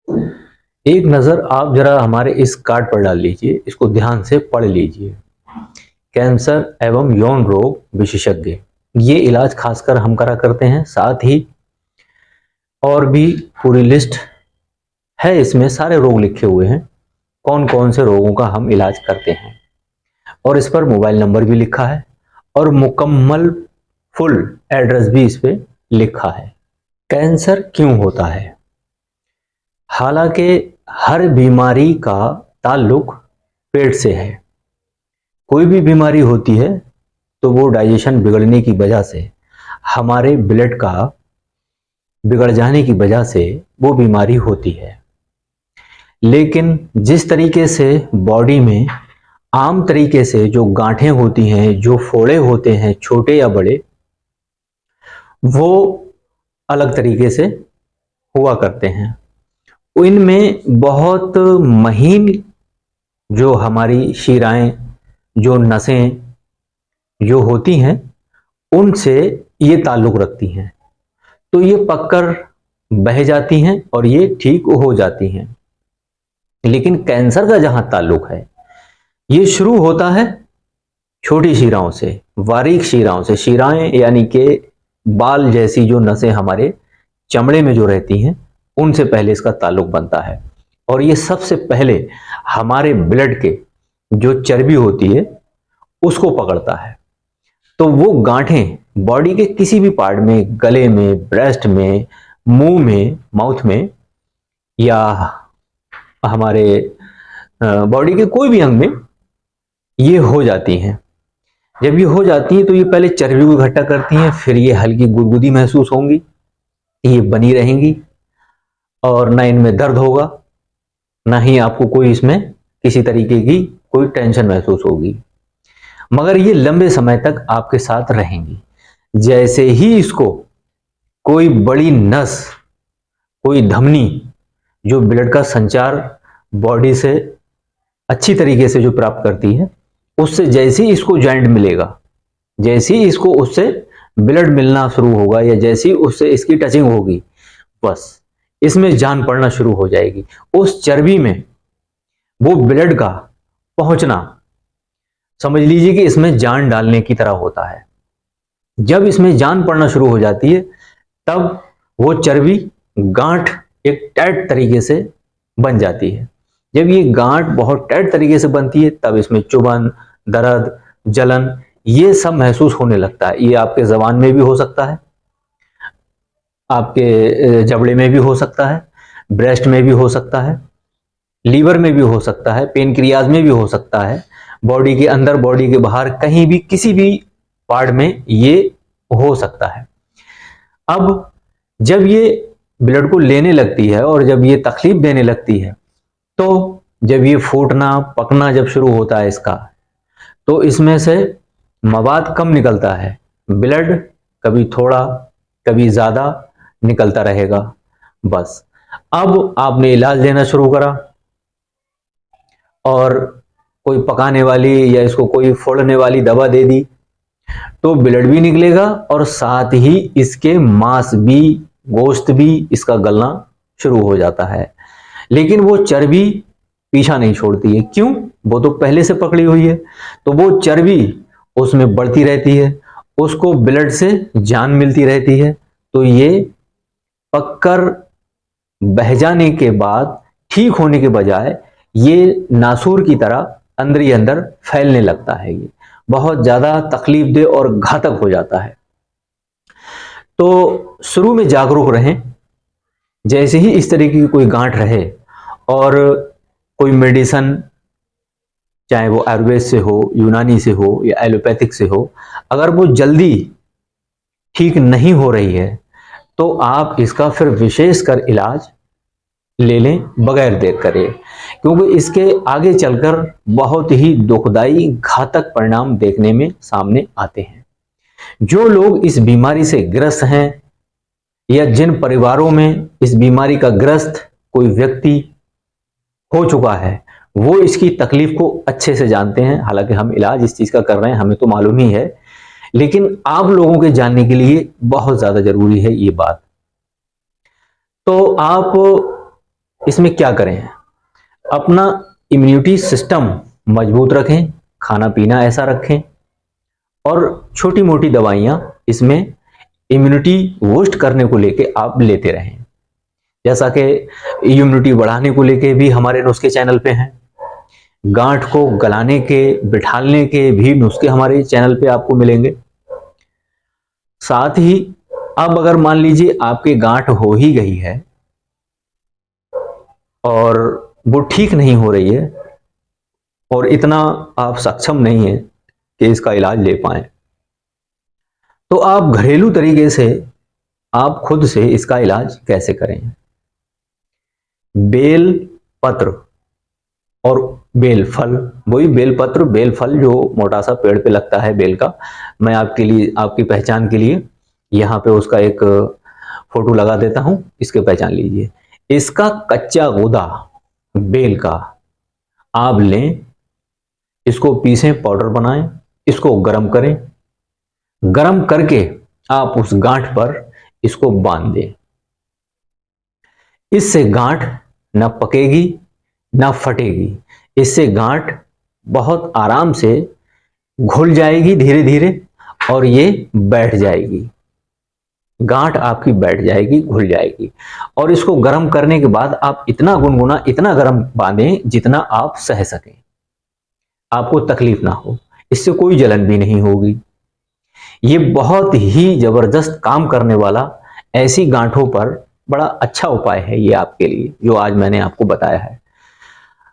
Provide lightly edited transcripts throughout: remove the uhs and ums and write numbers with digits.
एक नज़र आप जरा हमारे इस कार्ड पर डाल लीजिए, इसको ध्यान से पढ़ लीजिए। कैंसर एवं यौन रोग विशेषज्ञ, ये इलाज खासकर हम करा करते हैं। साथ ही और भी पूरी लिस्ट है, इसमें सारे रोग लिखे हुए हैं, कौन कौन से रोगों का हम इलाज करते हैं, और इस पर मोबाइल नंबर भी लिखा है और मुकम्मल फुल एड्रेस भी इस पे लिखा है। कैंसर क्यों होता है? हालांकि हर बीमारी का ताल्लुक पेट से है। कोई भी बीमारी होती है तो वो डाइजेशन बिगड़ने की वजह से, हमारे ब्लड का बिगड़ जाने की वजह से वो बीमारी होती है। लेकिन जिस तरीके से बॉडी में आम तरीके से जो गांठें होती हैं, जो फोड़े होते हैं छोटे या बड़े, वो अलग तरीके से हुआ करते हैं। इनमें बहुत महीन जो हमारी शिराएं, जो नसें जो होती हैं, उनसे ये ताल्लुक रखती हैं, तो ये पककर बह जाती हैं और ये ठीक हो जाती हैं। लेकिन कैंसर का जहां ताल्लुक है, ये शुरू होता है छोटी शिराओं से, बारीक शिराओं से। शिराएं यानी कि बाल जैसी जो नसें हमारे चमड़े में जो रहती हैं, उनसे पहले इसका ताल्लुक बनता है। और ये सबसे पहले हमारे ब्लड के जो चर्बी होती है उसको पकड़ता है। तो वो गांठें बॉडी के किसी भी पार्ट में, गले में, ब्रेस्ट में, मुंह में, माउथ में, या हमारे बॉडी के कोई भी अंग में ये हो जाती हैं। जब ये हो जाती हैं तो ये पहले चर्बी को इकट्ठा करती हैं, फिर ये हल्की गुदगुदी महसूस होंगी, ये बनी रहेंगी, और ना इनमें दर्द होगा, ना ही आपको कोई इसमें किसी तरीके की कोई टेंशन महसूस होगी, मगर ये लंबे समय तक आपके साथ रहेंगी। जैसे ही इसको कोई बड़ी नस, कोई धमनी जो ब्लड का संचार बॉडी से अच्छी तरीके से जो प्राप्त करती है, उससे जैसे ही इसको जॉइंट मिलेगा, जैसे ही इसको उससे ब्लड मिलना शुरू होगा, या जैसे ही उससे इसकी टचिंग होगी, बस इसमें जान पड़ना शुरू हो जाएगी। उस चर्बी में वो ब्लड का पहुंचना, समझ लीजिए कि इसमें जान डालने की तरह होता है। जब इसमें जान पड़ना शुरू हो जाती है, तब वो चर्बी गांठ एक टाइट तरीके से बन जाती है। जब ये गांठ बहुत टाइट तरीके से बनती है, तब इसमें चुभन, दर्द, जलन, ये सब महसूस होने लगता है। ये आपके जबान में भी हो सकता है, आपके जबड़े में भी हो सकता है, ब्रेस्ट में भी हो सकता है, लीवर में भी हो सकता है, पेनक्रियाज में भी हो सकता है, बॉडी के अंदर, बॉडी के बाहर, कहीं भी, किसी भी पार्ट में ये हो सकता है। अब जब ये ब्लड को लेने लगती है और जब ये तकलीफ देने लगती है, तो जब ये फूटना, पकना जब शुरू होता है इसका, तो इसमें से मवाद कम निकलता है। ब्लड कभी थोड़ा, कभी ज्यादा निकलता रहेगा। बस अब आपने इलाज लेना शुरू करा, और कोई पकाने वाली या इसको कोई फोड़ने वाली दवा दे दी, तो ब्लड भी निकलेगा और साथ ही इसके मांस भी, गोश्त भी इसका गलना शुरू हो जाता है। लेकिन वो चर्बी पीछा नहीं छोड़ती है। क्यों? वो तो पहले से पकड़ी हुई है, तो वो चर्बी उसमें बढ़ती रहती है, उसको ब्लड से जान मिलती रहती है। तो ये पककर बह जाने के बाद ठीक होने के बजाय ये नासूर की तरह अंदर ही अंदर फैलने लगता है। ये बहुत ज्यादा तकलीफ दे और घातक हो जाता है। तो शुरू में जागरूक रहें। जैसे ही इस तरीके की कोई गांठ रहे और कोई मेडिसिन, चाहे वो आयुर्वेद से हो, यूनानी से हो या एलोपैथिक से हो, अगर वो जल्दी ठीक नहीं हो रही है, तो आप इसका फिर विशेषकर इलाज ले लें बगैर देर करे, क्योंकि इसके आगे चलकर बहुत ही दुखदाई, घातक परिणाम देखने में सामने आते हैं। जो लोग इस बीमारी से ग्रस्त हैं, या जिन परिवारों में इस बीमारी का ग्रस्त कोई व्यक्ति हो चुका है, वो इसकी तकलीफ को अच्छे से जानते हैं। हालांकि हम इलाज इस चीज का कर रहे हैं, हमें तो मालूम ही है, लेकिन आप लोगों के जानने के लिए बहुत ज्यादा जरूरी है ये बात। तो आप इसमें क्या करें? अपना इम्यूनिटी सिस्टम मजबूत रखें, खाना पीना ऐसा रखें और छोटी मोटी दवाइयां इसमें इम्यूनिटी बूस्ट करने को लेके आप लेते रहें। जैसा कि इम्यूनिटी बढ़ाने को लेके भी हमारे नुस्खे चैनल पे हैं, गांठ को गलाने के बिठाने के भी नुस्खे हमारे चैनल पे आपको मिलेंगे। साथ ही अब अगर मान लीजिए आपके गांठ हो ही गई है और वो ठीक नहीं हो रही है और इतना आप सक्षम नहीं है कि इसका इलाज ले पाए, तो आप घरेलू तरीके से आप खुद से इसका इलाज कैसे करें? बेल पत्र और बेल फल, वही बेल पत्र बेल फल जो मोटा सा पेड़ पे लगता है बेल का, मैं आपके लिए आपकी पहचान के लिए यहाँ पे उसका एक फोटो लगा देता हूं, इसके पहचान लीजिए। इसका कच्चा गूदा बेल का आप लें, इसको पीसें, पाउडर बनाएं, इसको गर्म करें, गर्म करके आप उस गांठ पर इसको बांध दें। इससे गांठ न पकेगी ना फटेगी, इससे गांठ बहुत आराम से घुल जाएगी धीरे धीरे और ये बैठ जाएगी, गांठ आपकी बैठ जाएगी, घुल जाएगी। और इसको गर्म करने के बाद आप इतना गुनगुना, इतना गर्म बांधें जितना आप सह सकें, आपको तकलीफ ना हो, इससे कोई जलन भी नहीं होगी। ये बहुत ही जबरदस्त काम करने वाला ऐसी गांठों पर बड़ा अच्छा उपाय है ये आपके लिए, जो आज मैंने आपको बताया है।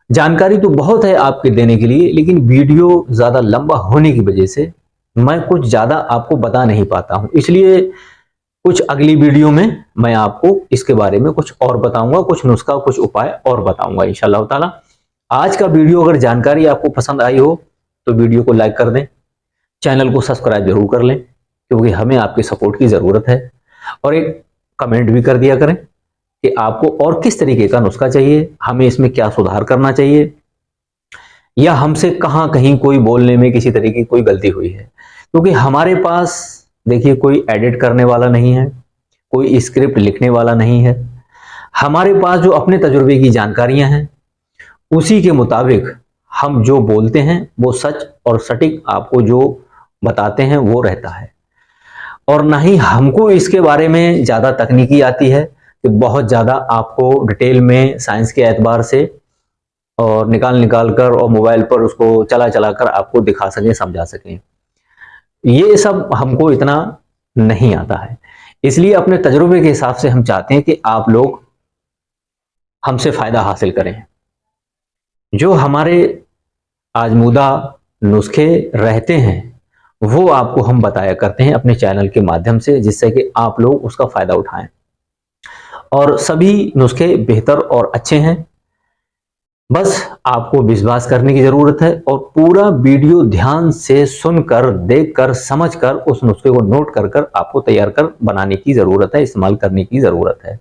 जानकारी तो बहुत है आपके देने के लिए, लेकिन वीडियो ज्यादा लंबा होने की वजह से मैं कुछ ज्यादा आपको बता नहीं पाता हूं, इसलिए कुछ अगली वीडियो में मैं आपको इसके बारे में कुछ और बताऊंगा, कुछ नुस्खा, कुछ उपाय और बताऊंगा इंशाअल्लाह ताला। आज का वीडियो अगर जानकारी आपको पसंद आई हो तो वीडियो को लाइक कर दें, चैनल को सब्सक्राइब जरूर कर लें, क्योंकि हमें आपके सपोर्ट की जरूरत है। और एक कमेंट भी कर दिया करें कि आपको और किस तरीके का नुस्खा चाहिए, हमें इसमें क्या सुधार करना चाहिए, या हमसे कहीं कहीं कोई बोलने में किसी तरीके की कोई गलती हुई है। क्योंकि हमारे पास देखिए कोई एडिट करने वाला नहीं है, कोई स्क्रिप्ट लिखने वाला नहीं है, हमारे पास जो अपने तजुर्बे की जानकारियां हैं उसी के मुताबिक हम जो बोलते हैं वो सच और सटीक आपको जो बताते हैं वो रहता है। और ना ही हमको इसके बारे में ज़्यादा तकनीकी आती है कि बहुत ज़्यादा आपको डिटेल में साइंस के एतबार से और निकाल कर और मोबाइल पर उसको चला कर आपको दिखा सकें, समझा सकें। ये सब हमको इतना नहीं आता है, इसलिए अपने तजुर्बे के हिसाब से हम चाहते हैं कि आप लोग हमसे फ़ायदा हासिल करें। जो हमारे आजमूदा नुस्खे रहते हैं वो आपको हम बताया करते हैं अपने चैनल के माध्यम से, जिससे कि आप लोग उसका फ़ायदा उठाएं। और सभी नुस्खे बेहतर और अच्छे हैं, बस आपको विश्वास करने की ज़रूरत है और पूरा वीडियो ध्यान से सुनकर, देखकर, समझकर उस नुस्खे को नोट कर आपको तैयार कर बनाने की ज़रूरत है, इस्तेमाल करने की ज़रूरत है।